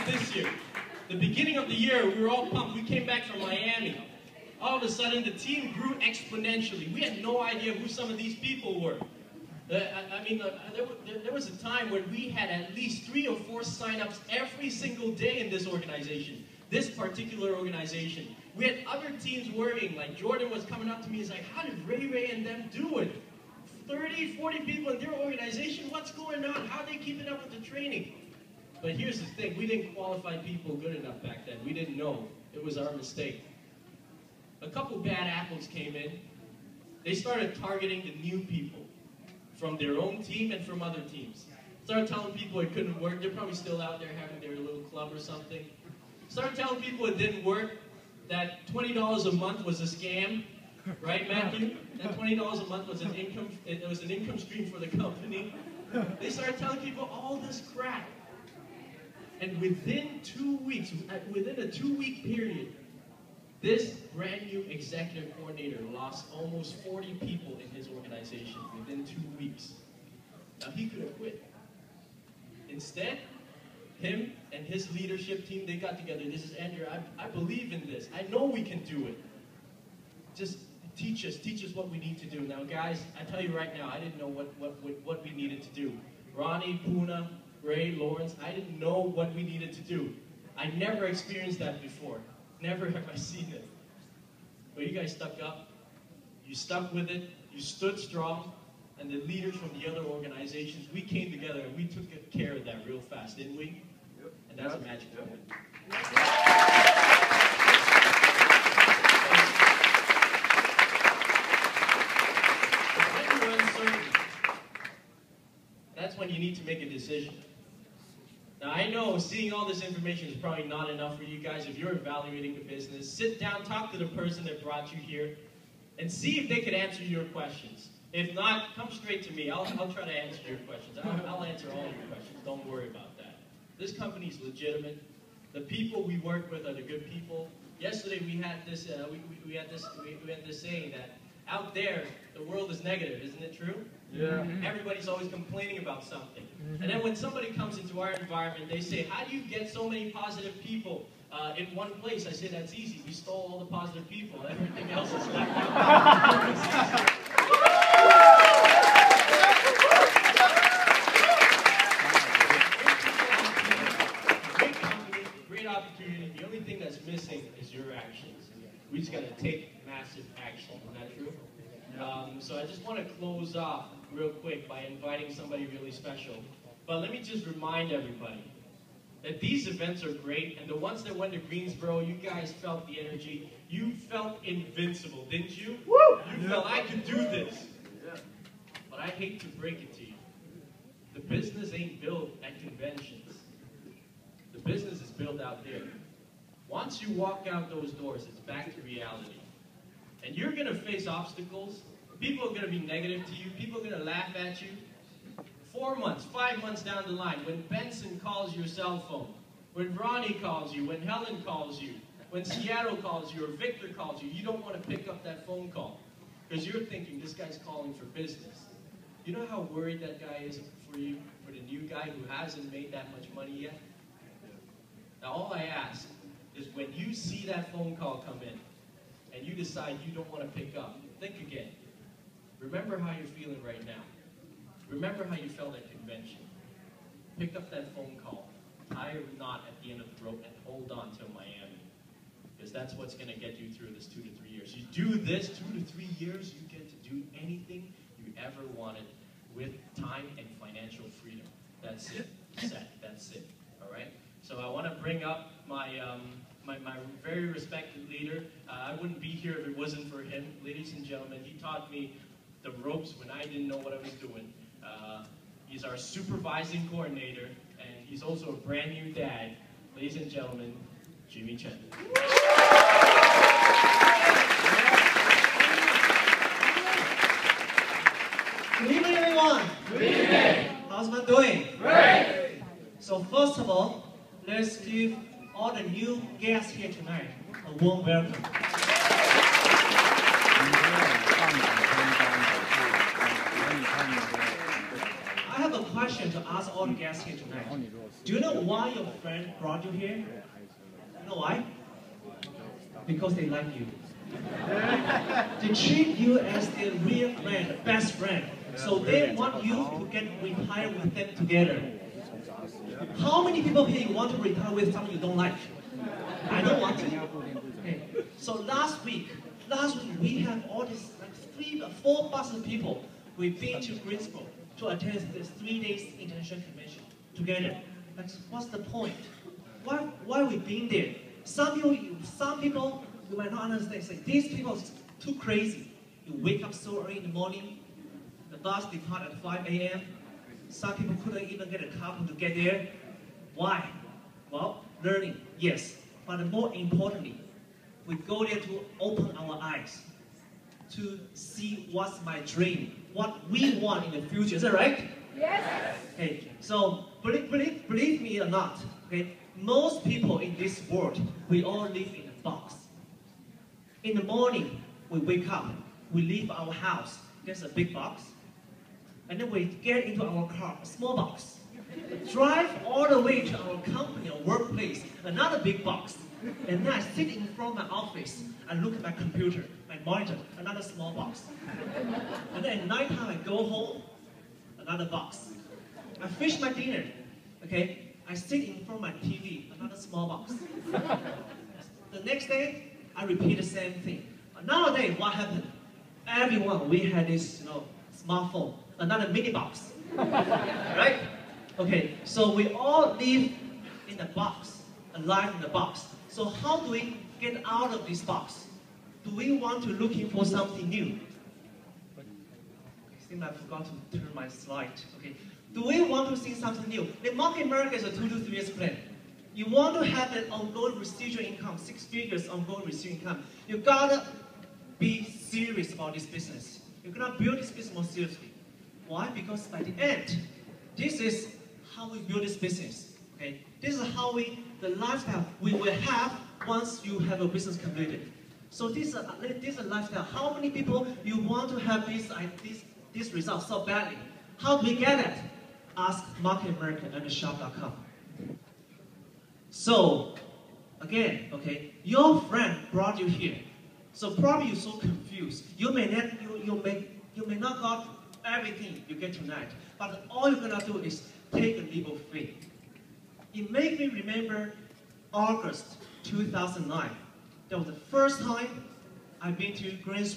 this year. The beginning of the year, we were all pumped. We came back from Miami. All of a sudden, the team grew exponentially. We had no idea who some of these people were. There was a time when we had at least 3 or 4 sign-ups every single day in this organization. This particular organization. We had other teams worrying, like Jordan was coming up to me, he's like, how did Ray and them do it? 30, 40 people in their organization, what's going on? How are they keeping up with the training? But here's the thing, we didn't qualify people good enough back then. We didn't know. It was our mistake. A couple bad apples came in. They started targeting the new people from their own team and from other teams. Started telling people it couldn't work. They're probably still out there having their little club or something. Started telling people it didn't work, that $20 a month was a scam. Right, Matthew? That $20 a month was an income stream for the company. They started telling people all this crap. And within 2 weeks, within a 2-week period, this brand new executive coordinator lost almost 40 people in his organization within 2 weeks. Now he could have quit. Instead, him and his leadership team, they got together. This is Andrew, I believe in this. I know we can do it. Just teach us what we need to do. Now guys, I tell you right now, I didn't know what we needed to do. Ronnie, Puna, Ray, Lawrence, I didn't know what we needed to do. I never experienced that before. Never have I seen it. But you guys stuck up. You stuck with it. You stood strong. And the leaders from the other organizations, we came together and we took care of that real fast, didn't we? Yep. And that's a magic moment. That's when you need to make a decision. Now I know seeing all this information is probably not enough for you guys. If you're evaluating the business, sit down, talk to the person that brought you here, and see if they could answer your questions. If not, come straight to me. I'll try to answer your questions. I'll answer all your questions. Don't worry about that. This company is legitimate. The people we work with are the good people. Yesterday we had this we had this saying that out there the world is negative, isn't it true? Yeah. Everybody's always complaining about something. And then when somebody comes into our environment, they say, how do you get so many positive people in one place? I say, that's easy. We stole all the positive people. Everything else is left out. Great company, great opportunity. The only thing that's missing is your actions. We just got to take massive action. Isn't that true? So I just want to close off real quick by inviting somebody really special. But let me just remind everybody that these events are great, and the ones that went to Greensboro, you guys felt the energy. You felt invincible, didn't you? Woo! You felt, I could do this. Yeah. But I hate to break it to you. The business ain't built at conventions. The business is built out there. Once you walk out those doors, it's back to reality. And you're going to face obstacles. People are going to be negative to you. People are going to laugh at you. 4 months, 5 months down the line, when Benson calls your cell phone, when Ronnie calls you, when Helen calls you, when Seattle calls you or Victor calls you, you don't want to pick up that phone call because you're thinking, this guy's calling for business. You know how worried that guy is for you, for the new guy who hasn't made that much money yet? Now all I ask is when you see that phone call come in and you decide you don't want to pick up, think again. Remember how you're feeling right now. Remember how you felt at convention. Pick up that phone call, tie a knot at the end of the rope, and hold on till Miami. Because that's what's going to get you through this 2 to 3 years. You do this 2 to 3 years, you get to do anything you ever wanted with time and financial freedom. That's it. Set. That's it. All right? So I want to bring up my very respected leader. I wouldn't be here if it wasn't for him. Ladies and gentlemen, he taught me the ropes when I didn't know what I was doing. He's our supervising coordinator, and he's also a brand new dad. Ladies and gentlemen, Jimmy Chen. Good evening, everyone. Good evening. How's everyone doing? Great. So first of all, let's give all the new guests here tonight a warm welcome. I have a question question to ask all the guests here tonight. Do you know why your friend brought you here? You know why? Because they like you. They treat you as their real friend, best friend. So they want you to get retired with them together. How many people here you want to retire with someone you don't like? I don't want to. Okay. So last week we have all these like 4 buses of people. We've been to Greensboro to attend this 3 days international convention together. Like, what's the point? Why we been there? Some people you might not understand. Say these people are too crazy. You wake up so early in the morning. The bus depart at 5 a.m. Some people couldn't even get a car to get there. Why? Well, learning, yes. But more importantly, we go there to open our eyes, to see what's my dream, what we want in the future. Is that right? Yes. Okay, so believe me or not, okay, most people in this world, we all live in a box. In the morning, we wake up, we leave our house, there's a big box, and then we get into our car, a small box. Drive all the way to our company or workplace, another big box. And then I sit in front of my office, I look at my computer, my monitor, another small box. And then at night time I go home, another box. I finish my dinner, okay? I sit in front of my TV, another small box. The next day, I repeat the same thing. But nowadays, what happened? Everyone, we had this, smartphone, another mini box, right? Okay, so we all live in a box, alive in a box. So how do we get out of this box? Do we want to looking for something new? I think I forgot to turn my slide. Okay, do we want to see something new? The Market America is a 2 to 3 years plan. You want to have an ongoing residual income, 6 figures ongoing residual income. You gotta be serious about this business. You're gonna build this business more seriously. Why? Because by the end, this is how we build this business. Okay, this is how the lifestyle we will have once you have a business completed. So this is a lifestyle. How many people you want to have this result so badly? How do we get it? Ask Market America and shop.com. So again, okay, your friend brought you here. So probably you're so confused. You may not got everything you get tonight, but all you're gonna do is take a leap of faith. It made me remember August 2009. That was the first time I've been to Greensboro.